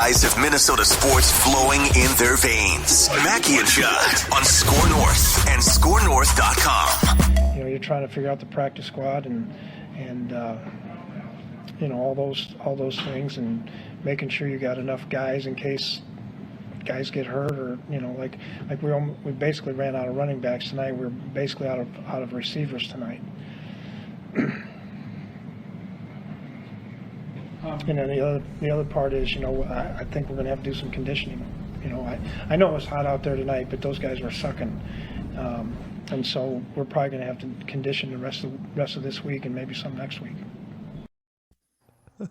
Eyes of Minnesota sports flowing in their veins. Mackey and Judd on Score North and ScoreNorth.com. You know, you're trying to figure out the practice squad and you know, all those things, and making sure you got enough guys in case guys get hurt, or you know, like we basically ran out of running backs tonight. We're basically out of receivers tonight. You know, the other part is, you know, I think we're going to have to do some conditioning. You know, I know it was hot out there tonight, but those guys were sucking, and so we're probably going to have to condition the rest of this week and maybe some next week.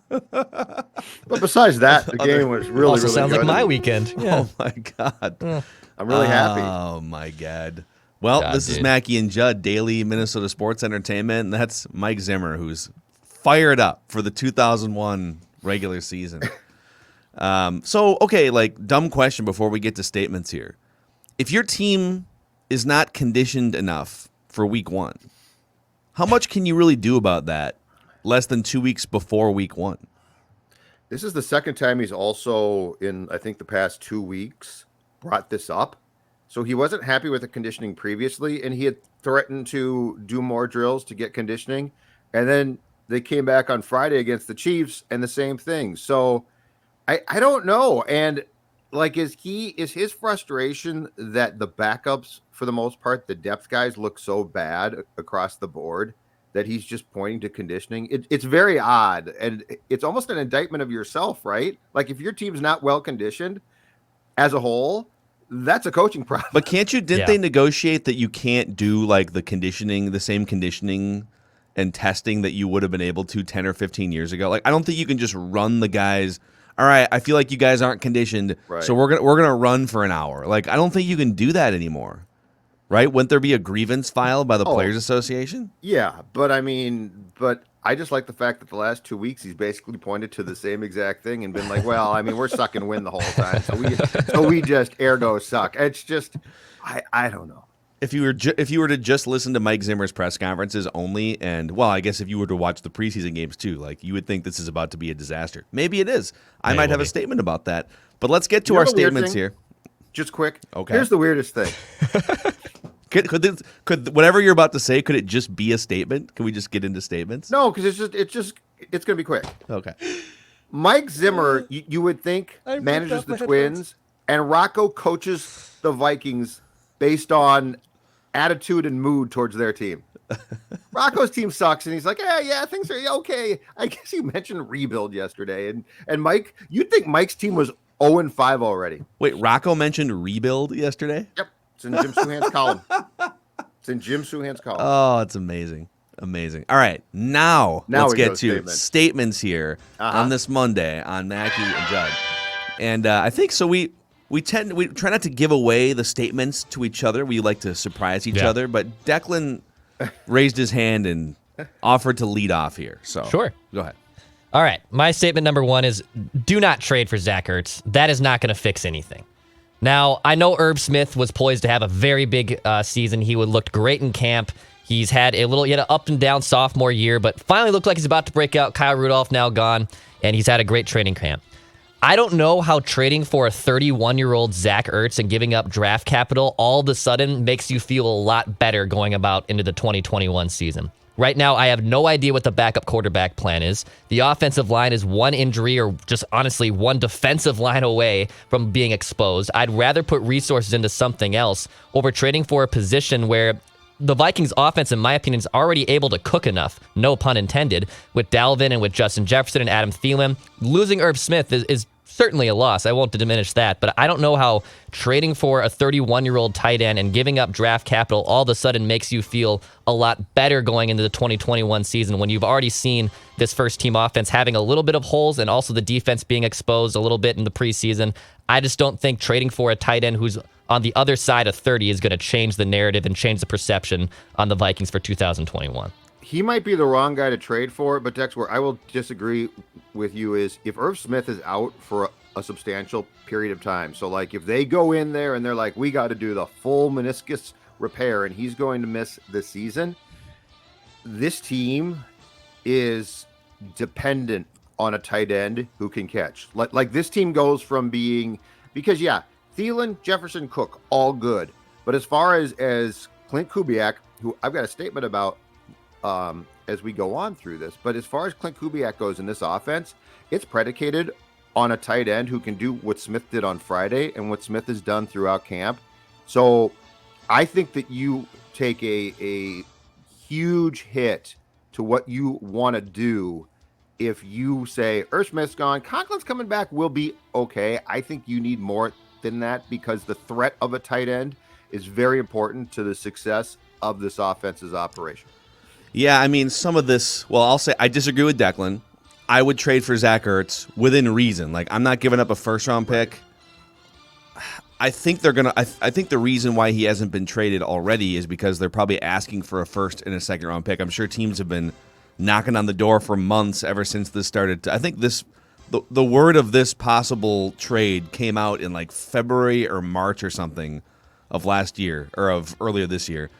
But besides that, the game was really, also really sounds good. like my weekend. Yeah. Oh my God. I'm really happy. Oh my God. Well, God, this is dude. Mackey and Judd, daily Minnesota sports entertainment, and that's Mike Zimmer, who's fired up for the 2001 regular season. Okay, like, dumb question before we get to statements here. If your team is not conditioned enough for week one, how much can you really do about that less than 2 weeks before week one? This is the second time he's also, in I think the past 2 weeks, brought this up. So he wasn't happy with the conditioning previously, and he had threatened to do more drills to get conditioning. And then they came back on Friday against the Chiefs and the same thing. So I don't know. And like, is his frustration that the backups, for the most part, the depth guys look so bad across the board that he's just pointing to conditioning? It's very odd. And it's almost an indictment of yourself, right? Like, if your team's not well conditioned as a whole, that's a coaching problem. But didn't they negotiate that you can't do like the same conditioning and testing that you would have been able to 10 or 15 years ago? Like, I don't think you can just run the guys. All right, I feel like you guys aren't conditioned, right, so we're gonna run for an hour. Like, I don't think you can do that anymore, right? Wouldn't there be a grievance filed by the Players Association? Yeah, but I just like the fact that the last 2 weeks he's basically pointed to the same exact thing and been like, well, I mean, we're suck and win the whole time, so we just ergo suck. It's just, I don't know. If you were to just listen to Mike Zimmer's press conferences only, and well, I guess if you were to watch the preseason games too, like, you would think this is about to be a disaster. Maybe it is. I might have a statement about that. But let's get to our statements here. Just quick. Okay. Here's the weirdest thing. Could whatever you're about to say, could it just be a statement? Can we just get into statements? No, because it's gonna be quick. Okay. Mike Zimmer, you would think, manages the Twins, and Rocco coaches the Vikings based on attitude and mood towards their team. Rocco's team sucks, and he's like, yeah, things are okay. I guess you mentioned rebuild yesterday, and Mike, you'd think Mike's team was 0-5 already. Wait, Rocco mentioned rebuild yesterday? Yep, it's in Jim Souhan's column. It's in Jim Souhan's column. Oh, it's amazing. All right, now let's get to statements here on this Monday on Mackey and Judd. And I think so. We try not to give away the statements to each other. We like to surprise each other. But Declan raised his hand and offered to lead off here. So Sure. Go ahead. All right. My statement number one is do not trade for Zach Ertz. That is not going to fix anything. Now, I know Irv Smith was poised to have a very big season. He would looked great in camp. He had an up and down sophomore year, but finally looked like he's about to break out. Kyle Rudolph now gone, and he's had a great training camp. I don't know how trading for a 31-year-old Zach Ertz and giving up draft capital all of a sudden makes you feel a lot better going about into the 2021 season. Right now, I have no idea what the backup quarterback plan is. The offensive line is one injury or just honestly one defensive line away from being exposed. I'd rather put resources into something else over trading for a position where the Vikings offense, in my opinion, is already able to cook enough, no pun intended, with Dalvin and with Justin Jefferson and Adam Thielen. Losing Irv Smith is certainly a loss. I won't diminish that, but I don't know how trading for a 31-year-old tight end and giving up draft capital all of a sudden makes you feel a lot better going into the 2021 season when you've already seen this first-team offense having a little bit of holes and also the defense being exposed a little bit in the preseason. I just don't think trading for a tight end who's on the other side of 30 is going to change the narrative and change the perception on the Vikings for 2021. He might be the wrong guy to trade for, but Dex, where I will disagree with you is if Irv Smith is out for a substantial period of time. So, like, if they go in there and they're like, we got to do the full meniscus repair and he's going to miss the season, this team is dependent on a tight end who can catch. Like this team goes from being, because Thielen, Jefferson, Cook, all good. But as far as Clint Kubiak, who I've got a statement about as we go on through this, but as far as Clint Kubiak goes in this offense, it's predicated on a tight end who can do what Smith did on Friday and what Smith has done throughout camp. So I think that you take a huge hit to what you want to do if you say Irv Smith's gone, Conklin's coming back, will be okay. I think you need more than that because the threat of a tight end is very important to the success of this offense's operation. Yeah, I mean, some of this, well, I'll say I disagree with Declan. I would trade for Zach Ertz within reason. Like, I'm not giving up a first-round pick. I think they're gonna. I think the reason why he hasn't been traded already is because they're probably asking for a first and a second-round pick. I'm sure teams have been knocking on the door for months ever since this started. I think the word of this possible trade came out in like February or March or something of last year or of earlier this year.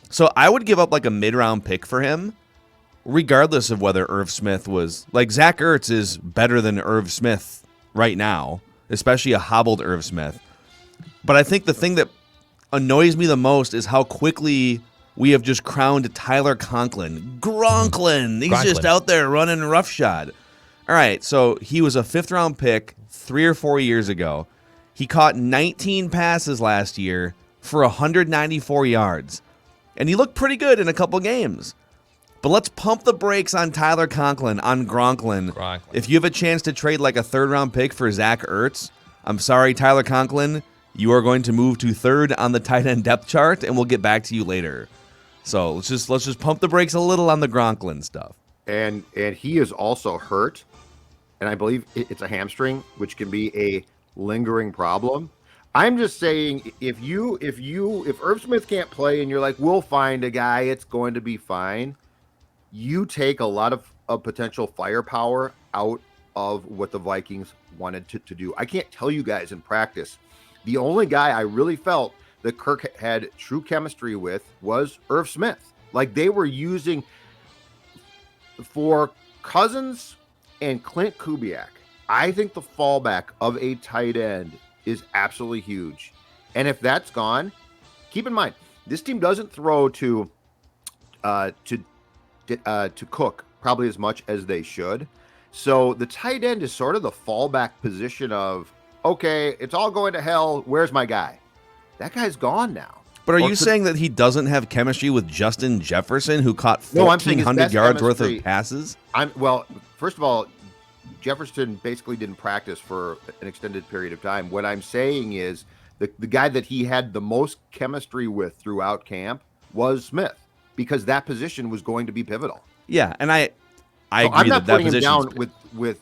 So I would give up like a mid-round pick for him, regardless of whether Irv Smith was like Zach Ertz is better than Irv Smith right now, especially a hobbled Irv Smith. But I think the thing that annoys me the most is how quickly we have just crowned Tyler Conklin. Gronklin. He's just out there running roughshod. All right, so he was a fifth-round pick 3 or 4 years ago. He caught 19 passes last year for 194 yards. And he looked pretty good in a couple games. But let's pump the brakes on Tyler Conklin, on Gronklin. If you have a chance to trade like a third-round pick for Zach Ertz, I'm sorry, Tyler Conklin, you are going to move to third on the tight end depth chart, and we'll get back to you later. So let's just pump the brakes a little on the Gronklin stuff. And he is also hurt, and I believe it's a hamstring, which can be a lingering problem. I'm just saying, if Irv Smith can't play and you're like, we'll find a guy, it's going to be fine, you take a lot of potential firepower out of what the Vikings wanted to do. I can't tell you guys in practice. The only guy I really felt that Kirk had true chemistry with was Irv Smith. Like they were using for Cousins and Clint Kubiak. I think the fallback of a tight end is absolutely huge. And if that's gone, keep in mind, this team doesn't throw to Cook probably as much as they should. So the tight end is sort of the fallback position of, okay, it's all going to hell. Where's my guy? That guy's gone now. But are you saying that he doesn't have chemistry with Justin Jefferson, who caught 1,400 yards worth of passes? Well, first of all, Jefferson basically didn't practice for an extended period of time. What I'm saying is the guy that he had the most chemistry with throughout camp was Smith, because that position was going to be pivotal. Yeah, and I agree. I'm not that putting him down with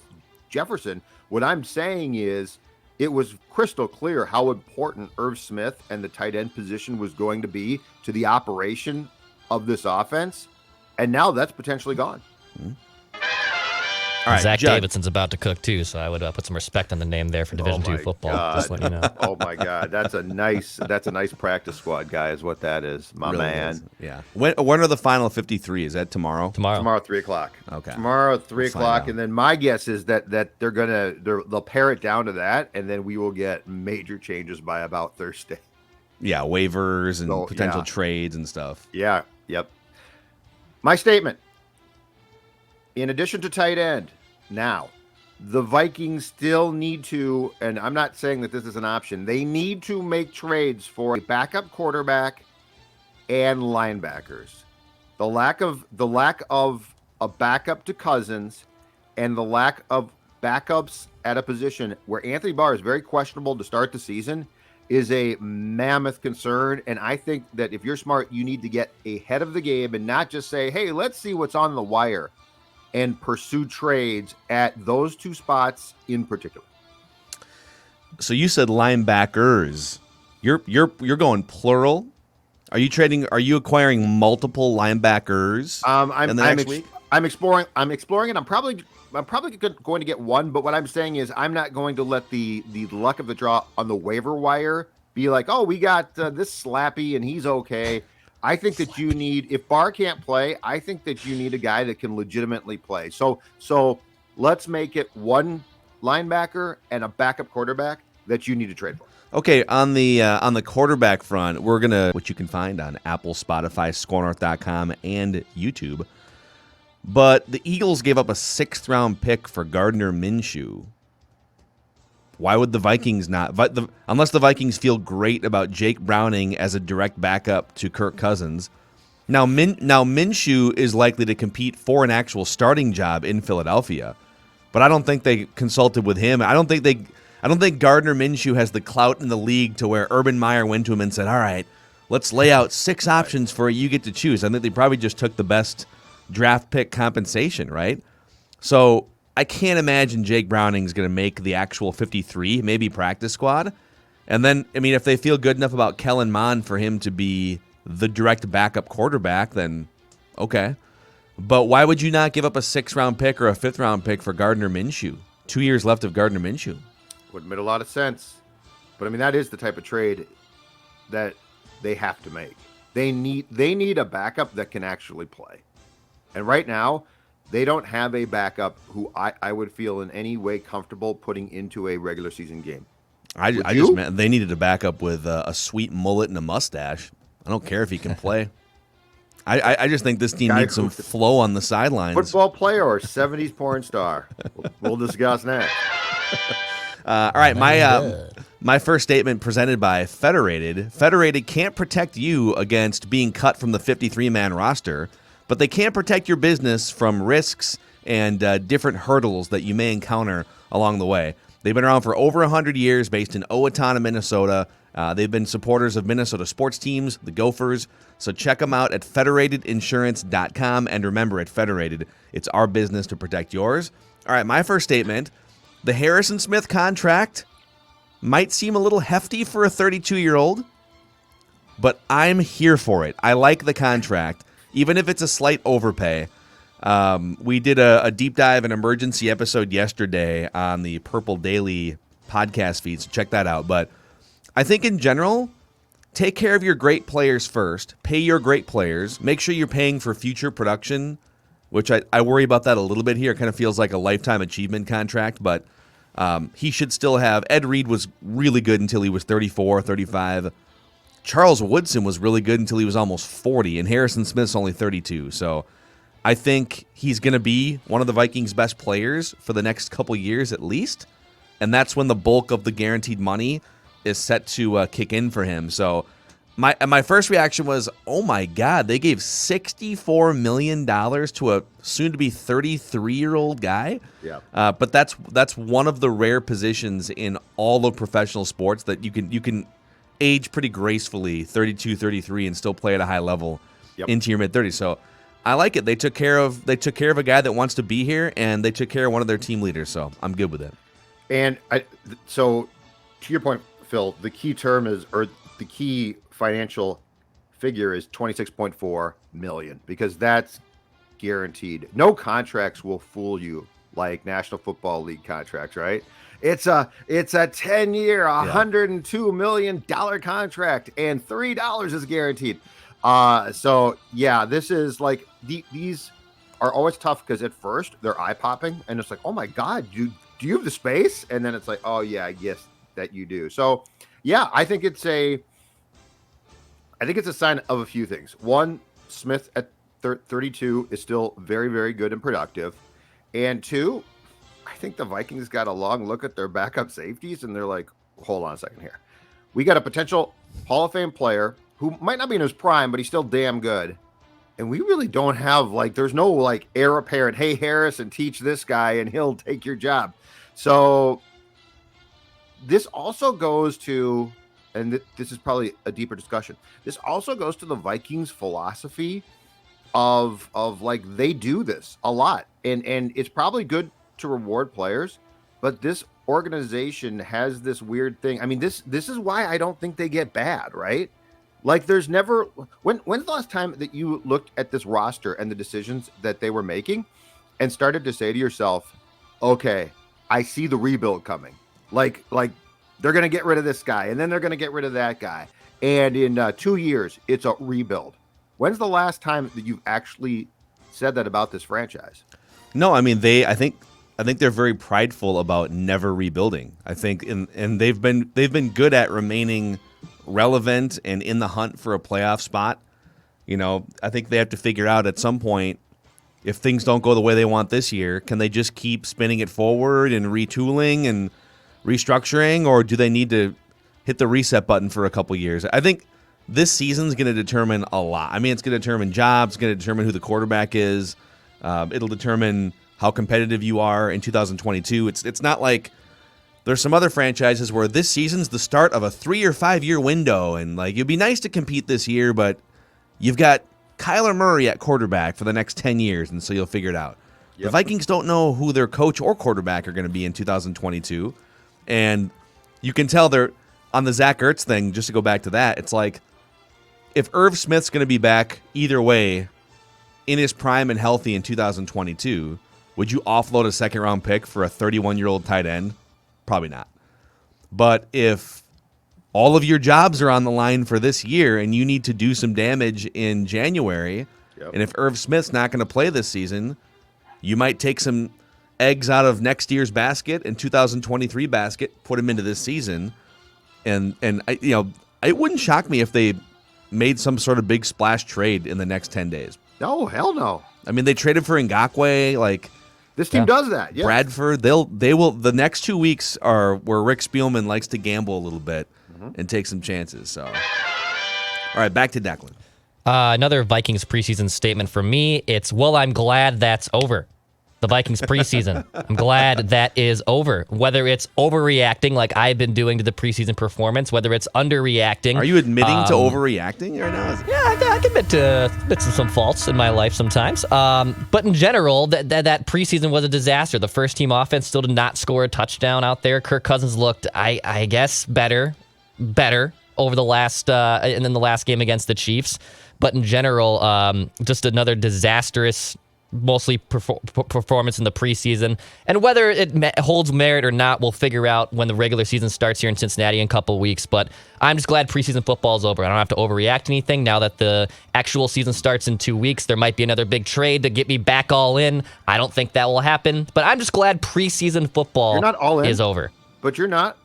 Jefferson. What I'm saying is it was crystal clear how important Irv Smith and the tight end position was going to be to the operation of this offense, and now that's potentially gone. Mm-hmm. All right, Zach Judd. Davidson's about to cook too, so I would put some respect on the name there for Division II football. Just let you know. Oh my God, that's a nice practice squad guy, is what that is, my really man. Is. Yeah. When are the final 53? Is that tomorrow? Tomorrow 3:00. Okay. Tomorrow 3:00, and then my guess is that they'll pare it down to that, and then we will get major changes by about Thursday. Yeah, waivers and potential trades and stuff. Yeah. Yep. My statement. In addition to tight end, now, the Vikings still need to, and I'm not saying that this is an option, they need to make trades for a backup quarterback and linebackers. The lack of a backup to Cousins and the lack of backups at a position where Anthony Barr is very questionable to start the season is a mammoth concern. And I think that if you're smart, you need to get ahead of the game and not just say, hey, let's see what's on the wire, and pursue trades at those two spots in particular. So you said linebackers. You're going plural. Are you acquiring multiple linebackers? I'm exploring it. I'm probably going to get one, but what I'm saying is I'm not going to let the luck of the draw on the waiver wire be like, oh, we got this slappy and he's okay. I think that you need, if Barr can't play, I think that you need a guy that can legitimately play. So let's make it one linebacker and a backup quarterback that you need to trade for. Okay, on the quarterback front, we're gonna, which you can find on Apple, Spotify, ScoreNorth.com, and YouTube. But the Eagles gave up a 6th-round pick for Gardner Minshew. Why would the Vikings not? Unless the Vikings feel great about Jake Browning as a direct backup to Kirk Cousins. Now Minshew is likely to compete for an actual starting job in Philadelphia, but I don't think they consulted with him. I don't think Gardner Minshew has the clout in the league to where Urban Meyer went to him and said, "All right, let's lay out 6 options for you get to choose." I think they probably just took the best draft pick compensation, right? So I can't imagine Jake Browning's going to make the actual 53, maybe practice squad. And then, I mean, if they feel good enough about Kellen Mond for him to be the direct backup quarterback, then okay. But why would you not give up a 6th-round pick or a 5th-round pick for Gardner Minshew? 2 years left of Gardner Minshew. Would make a lot of sense. But, I mean, that is the type of trade that they have to make. They need a backup that can actually play. And right now, they don't have a backup who I would feel in any way comfortable putting into a regular season game. I just meant they needed a backup with a sweet mullet and a mustache. I don't care if he can play. I just think this team needs some flow on the sidelines. Football player or 70s porn star? We'll discuss next. All right, my first statement presented by Federated. Federated can't protect you against being cut from the 53-man roster, but they can protect your business from risks and different hurdles that you may encounter along the way. They've been around for over 100 years, based in Owatonna, Minnesota. They've been supporters of Minnesota sports teams, the Gophers. So check them out at federatedinsurance.com. And remember, at Federated, it's our business to protect yours. All right, my first statement. The Harrison Smith contract might seem a little hefty for a 32-year-old, but I'm here for it. I like the contract, even if it's a slight overpay. We did a deep dive, an emergency episode yesterday on the Purple Daily podcast feed, so check that out. But I think in general, take care of your great players first. Pay your great players. Make sure you're paying for future production, which I worry about that a little bit here. It kind of feels like a lifetime achievement contract, but he should still have. Ed Reed was really good until he was 34, 35. Charles Woodson was really good until he was almost 40, and Harrison Smith's only 32. So I think he's going to be one of the Vikings' best players for the next couple years at least, and that's when the bulk of the guaranteed money is set to kick in for him. So my first reaction was, oh my God, they gave $64 million to a soon-to-be 33-year-old guy? Yeah. But that's one of the rare positions in all of professional sports that you can age pretty gracefully, 32, 33, and still play at a high level into your mid-30s. So I like it. They took care of a guy that wants to be here, and they took care of one of their team leaders. So I'm good with it. And so to your point, Phil, the key term is, or the key financial figure is $26.4 million, because that's guaranteed. No contracts will fool you like National Football League contracts, right? It's a 10-year, $102 million contract, and $3 is guaranteed. So yeah, this is like these are always tough because at first they're eye popping, and it's like, oh my God, do you have the space? And then it's like, oh yeah, I guess that you do. So yeah, I think it's a sign of a few things. One, Smith at 32 is still very, very good and productive. And two, I think the Vikings got a long look at their backup safeties, and they're like, hold on a second here. We got a potential Hall of Fame player who might not be in his prime, but he's still damn good. And we really don't have, there's no, heir apparent, hey, Harrison, teach this guy, and he'll take your job. So this also goes to, and this is probably a deeper discussion, this also goes to the Vikings' philosophy of they do this a lot. And it's probably good to reward players, but this organization has this weird thing. I mean, this is why I don't think they get bad, right? There's never, when's the last time that you looked at this roster and the decisions that they were making and started to say to yourself, okay, I see the rebuild coming. They're going to get rid of this guy, and then they're going to get rid of that guy. And in 2 years, it's a rebuild. When's the last time that you've actually said that about this franchise? No, I mean, I think they're very prideful about never rebuilding. I think, and they've been good at remaining relevant and in the hunt for a playoff spot. I think they have to figure out at some point, if things don't go the way they want this year, can they just keep spinning it forward and retooling and restructuring, or do they need to hit the reset button for a couple years? I think this season's going to determine a lot. I mean, it's going to determine jobs, it's going to determine who the quarterback is. It'll determine how competitive you are in 2022. It's not like there's some other franchises where this season's the start of a 3 or 5 year window, and like it'd be nice to compete this year, but you've got Kyler Murray at quarterback for the next 10 years, and so you'll figure it out. Yep. The Vikings don't know who their coach or quarterback are going to be in 2022, and you can tell they're on the Zach Ertz thing. Just to go back to that, it's like if Irv Smith's going to be back either way in his prime and healthy in 2022, would you offload a second-round pick for a 31-year-old tight end? Probably not. But if all of your jobs are on the line for this year and you need to do some damage in January, and if Irv Smith's not going to play this season, you might take some eggs out of next year's basket and 2023 basket, put them into this season, and it wouldn't shock me if they made some sort of big splash trade in the next 10 days. No, hell no. I mean, they traded for Ngakoue, like this team does that. Yeah. Bradford, they will. The next 2 weeks are where Rick Spielman likes to gamble a little bit and take some chances. So, all right, back to Declan. Another Vikings preseason statement for me. It's, well, I'm glad that's over. The Vikings preseason. I'm glad that is over. Whether it's overreacting like I've been doing to the preseason performance, whether it's underreacting. Are you admitting to overreacting right now? Yeah, I can admit to some faults in my life sometimes. But in general, that preseason was a disaster. The first team offense still did not score a touchdown out there. Kirk Cousins looked, I guess, better over the last and then the last game against the Chiefs. But in general, just another disastrous, mostly performance in the preseason. And whether it holds merit or not, we'll figure out when the regular season starts here in Cincinnati in a couple of weeks. But I'm just glad preseason football is over. I don't have to overreact to anything. Now that the actual season starts in 2 weeks, there might be another big trade to get me back all in. I don't think that will happen. But I'm just glad preseason football You're not all in, is over. But you're not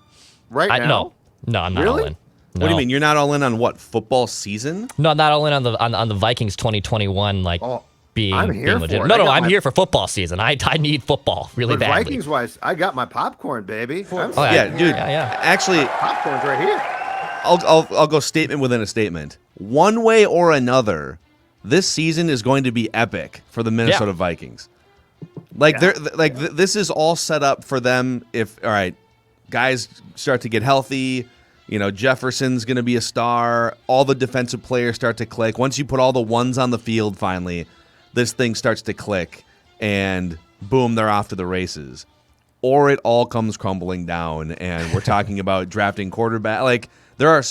now? No, I'm not really? all in. No. What do you mean? You're not all in on what, football season? No, I'm not all in on the Vikings 2021, I'm here legit. for it. No, I'm here for football season. I need football really badly. Vikings wise, I got my popcorn, baby. Dude. Yeah. Actually, popcorn's right here. I'll go statement within a statement. One way or another, this season is going to be epic for the Minnesota Vikings. This is all set up for them. If all right, guys start to get healthy. Jefferson's going to be a star. All the defensive players start to click. Once you put all the ones on the field, finally, this thing starts to click, and boom, they're off to the races. Or it all comes crumbling down, and we're talking about drafting quarterback. There are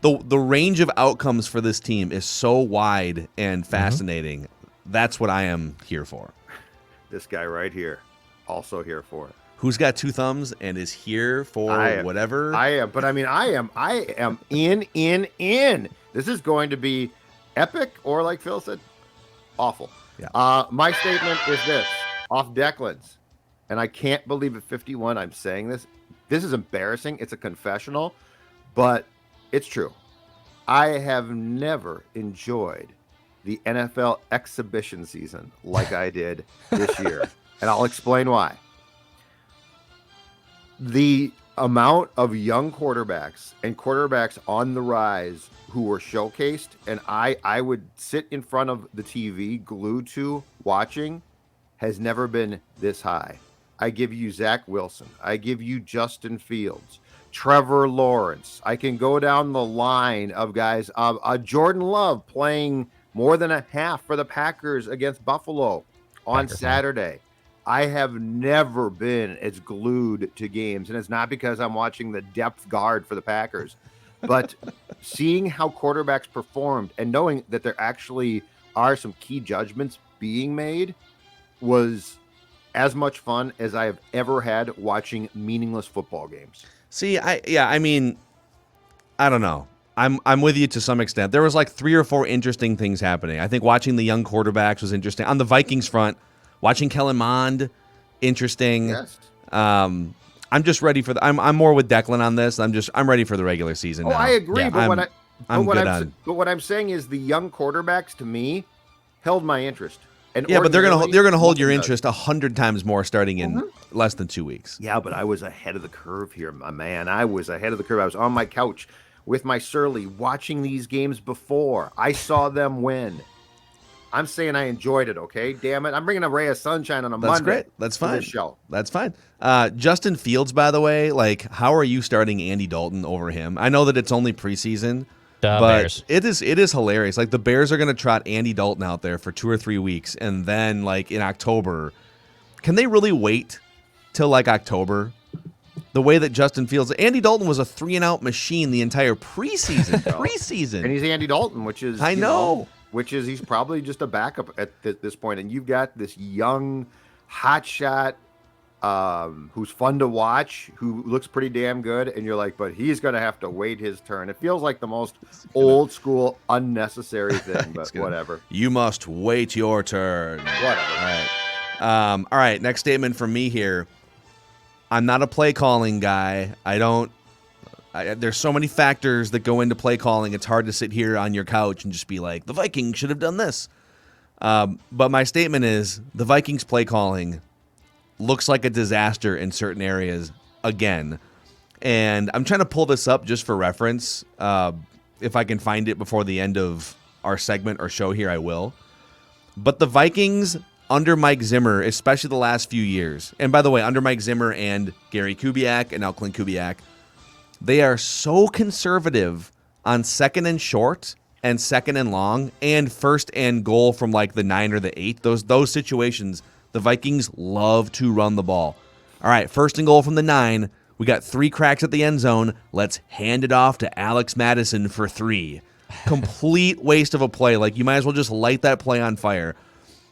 the range of outcomes for this team is so wide and fascinating. That's what I am here for. This guy right here, also here for it. Who's got two thumbs and is here for whatever? I am, but I am in. This is going to be epic, or like Phil said, awful. Yeah. My statement is this, off Declan's, and I can't believe at 51 I'm saying this. This is embarrassing. It's a confessional, but it's true. I have never enjoyed the NFL exhibition season like I did this year, and I'll explain why. The amount of young quarterbacks and quarterbacks on the rise who were showcased, and I would sit in front of the TV glued to watching, has never been this high. I give you Zach Wilson. I give you Justin Fields, Trevor Lawrence. I can go down the line of guys. Jordan Love playing more than a half for the Packers against Buffalo on Saturday. I have never been as glued to games, and it's not because I'm watching the depth guard for the Packers, but seeing how quarterbacks performed and knowing that there actually are some key judgments being made was as much fun as I have ever had watching meaningless football games. See, I don't know. I'm with you to some extent. There was 3 or 4 interesting things happening. I think watching the young quarterbacks was interesting. On the Vikings front, watching Kellen Mond interesting. Yes. I'm just ready for I'm more with Declan on this. I'm ready for the regular season now. I agree, Yeah, but what I'm saying is the young quarterbacks to me held my interest. And yeah, but they're gonna hold your nothing interest 100 times more starting in less than 2 weeks. Yeah, but I was ahead of the curve here, my man. I was ahead of the curve. I was on my couch with my Surly watching these games before. I saw them win. I'm saying I enjoyed it, okay? Damn it. I'm bringing a ray of sunshine on a Monday. That's great. That's fine. This show. That's fine. Justin Fields, by the way, like, how are you starting Andy Dalton over him? I know that it's only preseason, but Bears. it is hilarious. Like, the Bears are going to trot Andy Dalton out there for 2 or 3 weeks, and then, like, in October, can they really wait till, like, October? The way that Justin Fields, Andy Dalton was a 3-and-out machine the entire preseason. And he's Andy Dalton, which is I know. Which is he's probably just a backup at this point. And you've got this young hotshot who's fun to watch, who looks pretty damn good, and you're like, but he's going to have to wait his turn. It feels like the most old school, unnecessary thing, but whatever. You must wait your turn. Whatever. All right. Next statement from me here. I'm not a play calling guy. There's so many factors that go into play calling. It's hard to sit here on your couch and just be like, the Vikings should have done this. But my statement is the Vikings play calling looks like a disaster in certain areas again. And I'm trying to pull this up just for reference. If I can find it before the end of our segment or show here, I will. But the Vikings under Mike Zimmer, especially the last few years, and by the way, under Mike Zimmer and Gary Kubiak and now Clint Kubiak, they are so conservative on 2nd and short and 2nd and long and 1st and goal from like the 9 or the 8. Those situations, the Vikings love to run the ball. All right, 1st and goal from the 9. We got 3 cracks at the end zone. Let's hand it off to Alex Madison for 3. Complete waste of a play. Like, you might as well just light that play on fire.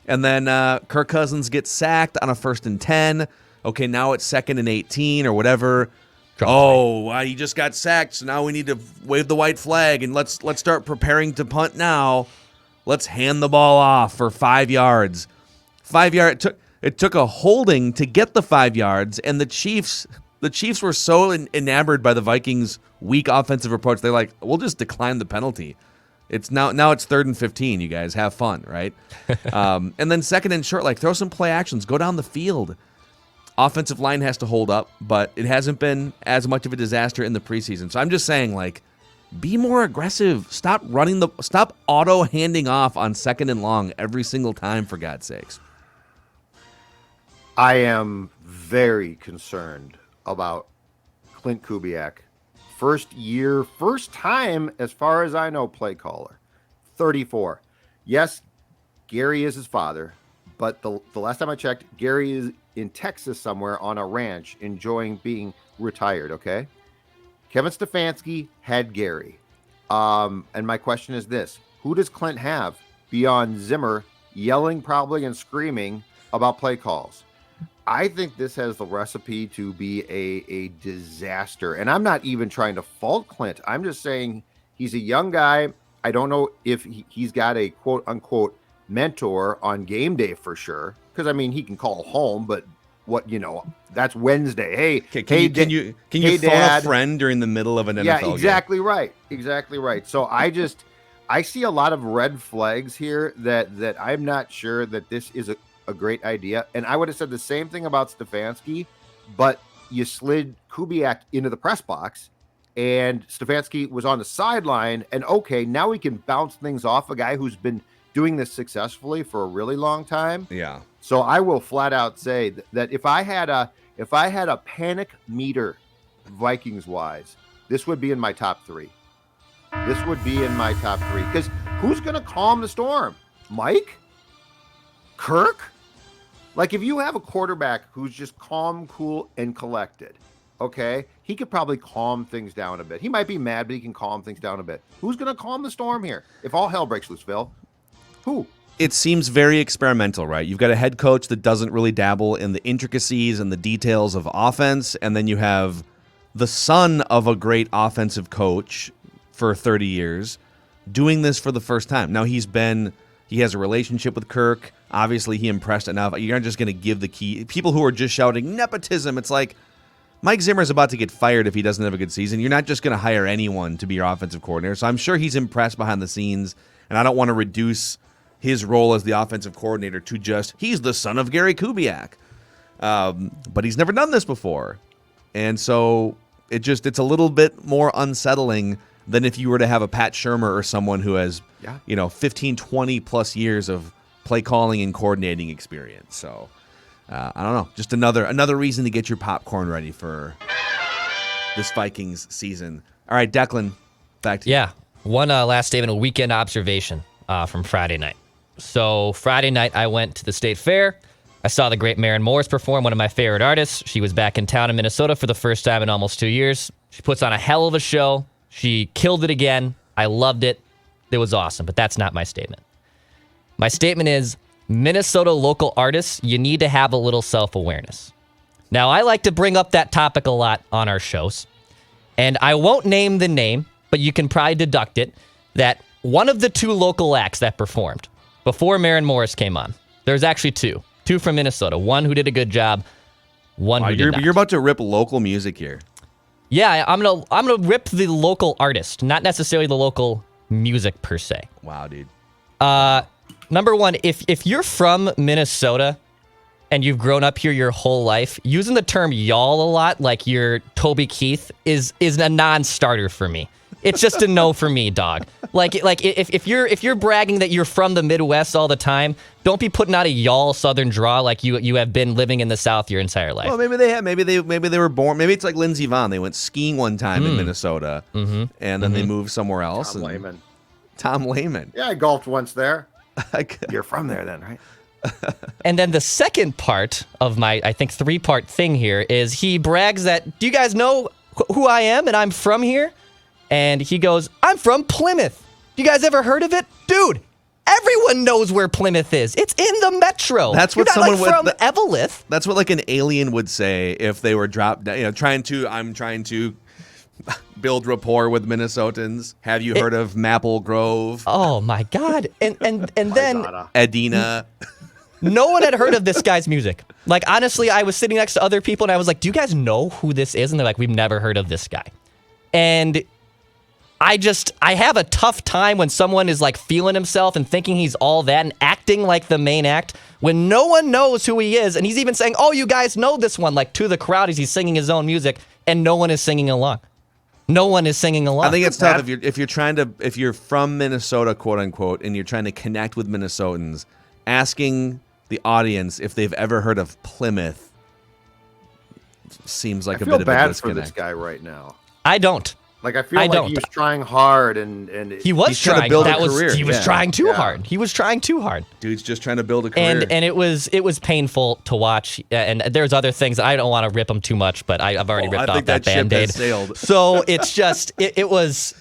And then Kirk Cousins gets sacked on a 1st and 10. Okay, now it's 2nd and 18 or whatever. He just got sacked, so now we need to wave the white flag, and let's start preparing to punt now. Let's hand the ball off for 5 yards. 5 yards. It took a holding to get the 5 yards, and the Chiefs were so enamored by the Vikings' weak offensive approach. They're like, we'll just decline the penalty. It's now it's 3rd and 15. You guys have fun, right? And then 2nd and short, like, throw some play actions, go down the field. Offensive line has to hold up, but it hasn't been as much of a disaster in the preseason. So I'm just saying, like, be more aggressive. Stop auto handing off on 2nd and long every single time, for God's sakes. I am very concerned about Clint Kubiak. First time, as far as I know, play caller. 34. Yes, Gary is his father, but the last time I checked, Gary is in Texas somewhere on a ranch enjoying being retired, okay? Kevin Stefanski had Gary. And my question is this. Who does Clint have beyond Zimmer yelling probably and screaming about play calls? I think this has the recipe to be a disaster. And I'm not even trying to fault Clint. I'm just saying he's a young guy. I don't know if he's got a quote-unquote mentor on game day for sure. Because, I mean, he can call home, but that's Wednesday. Hey, can you phone Dad. a friend during the middle of an NFL game? Exactly right. Exactly right. So I see a lot of red flags here that I'm not sure that this is a great idea. And I would have said the same thing about Stefanski, but you slid Kubiak into the press box and Stefanski was on the sideline. And okay, now we can bounce things off a guy who's been doing this successfully for a really long time. Yeah. So I will flat out say that if I had a panic meter Vikings wise, this would be in my top 3. This would be in my top 3 because who's going to calm the storm? Mike? Kirk? Like, if you have a quarterback who's just calm, cool, and collected, okay, he could probably calm things down a bit. He might be mad, but he can calm things down a bit. Who's going to calm the storm here? If all hell breaks loose, Phil, who? It seems very experimental, right? You've got a head coach that doesn't really dabble in the intricacies and the details of offense, and then you have the son of a great offensive coach for 30 years doing this for the first time. Now he has a relationship with Kirk. Obviously, he impressed enough. You're not just going to give the key. People who are just shouting nepotism, it's like Mike Zimmer is about to get fired if he doesn't have a good season. You're not just going to hire anyone to be your offensive coordinator. So I'm sure he's impressed behind the scenes, and I don't want to reduce his role as the offensive coordinator to just, he's the son of Gary Kubiak. But he's never done this before. And so it's a little bit more unsettling than if you were to have a Pat Shurmur or someone who has, 15, 20 plus years of play calling and coordinating experience. So I don't know. Just another reason to get your popcorn ready for this Vikings season. All right, Declan, back to you. Yeah. One last statement, a weekend observation from Friday night. So Friday night, I went to the State Fair. I saw the great Maren Morris perform, one of my favorite artists. She was back in town in Minnesota for the first time in almost 2 years. She puts on a hell of a show. She killed it again. I loved it. It was awesome, but that's not my statement. My statement is, Minnesota local artists, you need to have a little self-awareness. Now, I like to bring up that topic a lot on our shows, and I won't name the name, but you can probably deduct it, that one of the two local acts that performed before Maren Morris came on, there's actually two from Minnesota, one who did a good job, one who did not. You're about to rip local music here. Yeah, I'm gonna rip the local artist, not necessarily the local music per se. Wow, dude. Number one, if you're from Minnesota and you've grown up here your whole life, using the term y'all a lot, like you're Toby Keith, is a non-starter for me. It's just a no for me, dog. Like if you're bragging that you're from the Midwest all the time, don't be putting out a y'all Southern draw like you have been living in the South your entire life. Well, maybe they were born. Maybe it's like Lindsey Vonn. They went skiing one time in Minnesota, and then they moved somewhere else. Tom Lehman. Yeah, I golfed once there. You're from there then, right? And then the second part of my, I think, 3-part thing here is he brags that, do you guys know who I am and I'm from here? And he goes, I'm from Plymouth. You guys ever heard of it? Dude, everyone knows where Plymouth is. It's in the metro. That's what You're someone not from Evelyn. That's what like an alien would say if they were dropped down, I'm trying to build rapport with Minnesotans. Have you heard of Maple Grove? Oh my God. And then Edina. No one had heard of this guy's music. Like, honestly, I was sitting next to other people and I was like, do you guys know who this is? And they're like, we've never heard of this guy. And I have a tough time when someone is like feeling himself and thinking he's all that and acting like the main act when no one knows who he is. And he's even saying, oh, you guys know this one, like to the crowd as he's singing his own music, and no one is singing along. No one is singing along. I think it's tough if you're from Minnesota, quote unquote, and you're trying to connect with Minnesotans, asking the audience if they've ever heard of Plymouth seems like a bit of a disconnect. I feel bad for this guy right now. I don't. Like, I feel like he was trying hard and he was trying to build a career. He was trying too hard. He was trying too hard. Dude's just trying to build a career. And it was painful to watch. And there's other things. I don't want to rip them too much, but I've already ripped off that Band-Aid. So it's just it was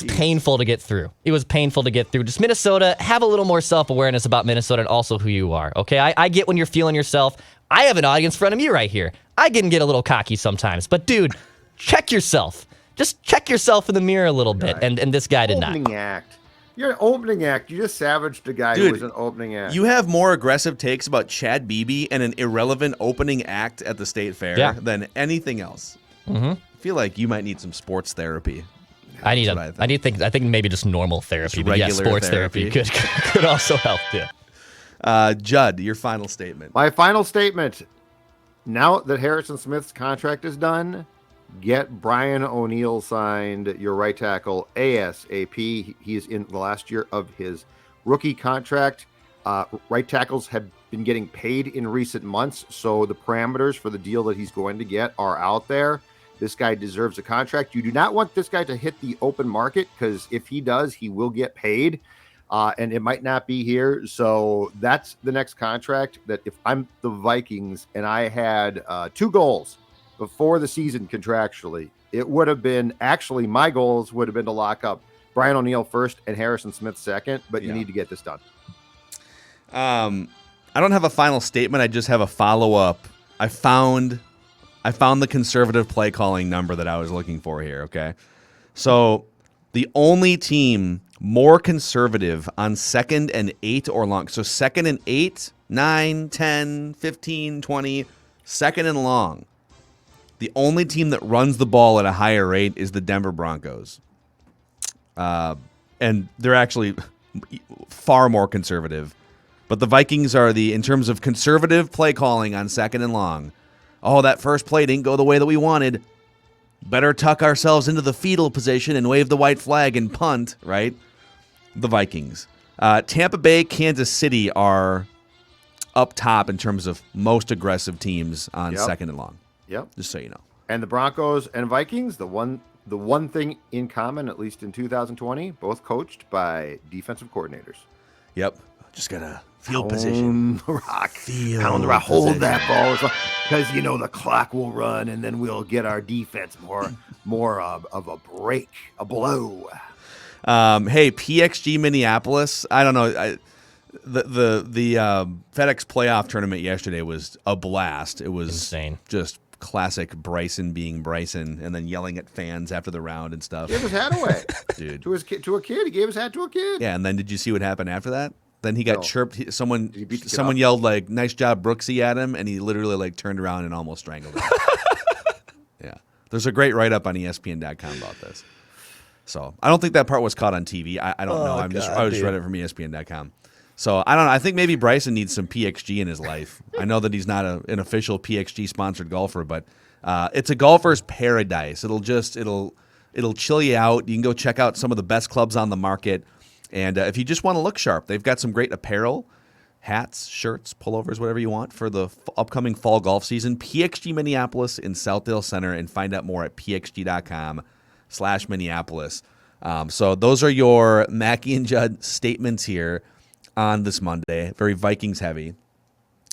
painful to get through. It was painful to get through. Just Minnesota, have a little more self-awareness about Minnesota and also who you are. Okay, I get when you're feeling yourself. I have an audience in front of me right here. I can get a little cocky sometimes, but dude, check yourself. Just check yourself in the mirror a little bit, and this guy did not. Opening act. You're an opening act. You just savaged a guy who was an opening act. You have more aggressive takes about Chad Beebe and an irrelevant opening act at the State Fair than anything else. Mm-hmm. I feel like you might need some sports therapy. I think maybe just normal therapy, but yeah, sports therapy could also help too. Judd, your final statement. My final statement. Now that Harrison Smith's contract is done, get Brian O'Neill signed, your right tackle, ASAP. He is in the last year of his rookie contract. Right tackles have been getting paid in recent months, so the parameters for the deal that he's going to get are out there. This guy deserves a contract. You do not want this guy to hit the open market, because if he does, he will get paid, and it might not be here. So that's the next contract that if I'm the Vikings and I had 2 goals before the season contractually, it would have been, actually my goals would have been to lock up Brian O'Neill first and Harrison Smith second, but you need to get this done. I don't have a final statement. I just have a follow-up. I found the conservative play calling number that I was looking for here, okay? So the only team more conservative on 2nd and 8 or long, so 2nd and 8, 9, 10, 15, 20, second and long. The only team that runs the ball at a higher rate is the Denver Broncos. And they're actually far more conservative. But the Vikings are in terms of conservative play calling on second and long. Oh, that first play didn't go the way that we wanted. Better tuck ourselves into the fetal position and wave the white flag and punt, right? The Vikings. Tampa Bay, Kansas City are up top in terms of most aggressive teams on second and long. Yep. Just so you know. And the Broncos and Vikings, the one thing in common, at least in 2020, both coached by defensive coordinators. Yep. Just gotta field position. Pound the rock. Hold that ball. Because, the clock will run, and then we'll get our defense more of a break, a blow. Hey, PXG Minneapolis. I don't know. The FedEx playoff tournament yesterday was a blast. It was insane. Just classic Bryson being Bryson, and then yelling at fans after the round and stuff. He gave his hat away, dude. To a kid. He gave his hat to a kid. Yeah, and then did you see what happened after that? Then he got chirped. Someone yelled like "Nice job, Brooksy" at him, and he literally turned around and almost strangled him. Yeah, there's a great write up on ESPN.com about this. So I don't think that part was caught on TV. I don't know. I just read it from ESPN.com. So I don't know. I think maybe Bryson needs some PXG in his life. I know that he's not an official PXG sponsored golfer, but it's a golfer's paradise. It'll chill you out. You can go check out some of the best clubs on the market. And if you just want to look sharp, they've got some great apparel, hats, shirts, pullovers, whatever you want for the upcoming fall golf season. PXG Minneapolis in Southdale Center, and find out more at pxg.com/Minneapolis. So those are your Mackey and Judd statements here on this Monday. Very Vikings heavy.